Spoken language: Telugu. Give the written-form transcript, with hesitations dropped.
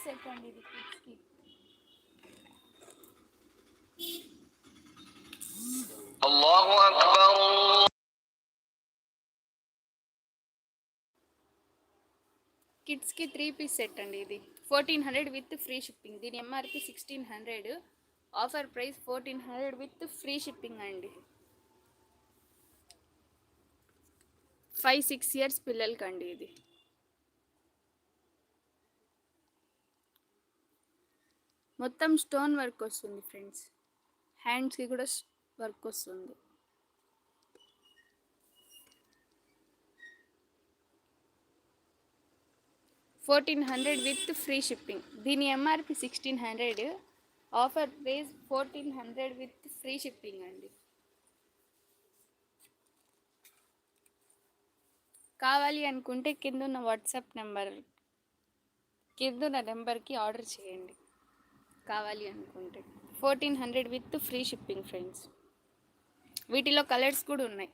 సెట్ అండి ఇది కిడ్స్కి. అల్లాహు అక్బర్. కిడ్స్కి 3 పీస్ సెట్ అండి ఇది 1400 విత్ ఫ్రీ షిప్పింగ్. దీని MRP 1600, offer price 1400 with free shipping అండి. 5-6 ఇయర్స్ పిల్లలకండి ఇది. మొత్తం స్టోన్ వర్క్ వస్తుంది ఫ్రెండ్స్, హ్యాండ్స్కి కూడా వర్క్ వస్తుంది. $1400 విత్ ఫ్రీ షిప్పింగ్. దీని MRP 1600, offer price 1400 with free shipping అండి. కావాలి అనుకుంటే కిందున్న వాట్సాప్ నెంబర్కి ఆర్డర్ చేయండి కావాలి అనుకుంటే. 1400 విత్ ఫ్రీ షిప్పింగ్ ఫ్రెండ్స్. వీటిలో కలర్స్ కూడా ఉన్నాయి.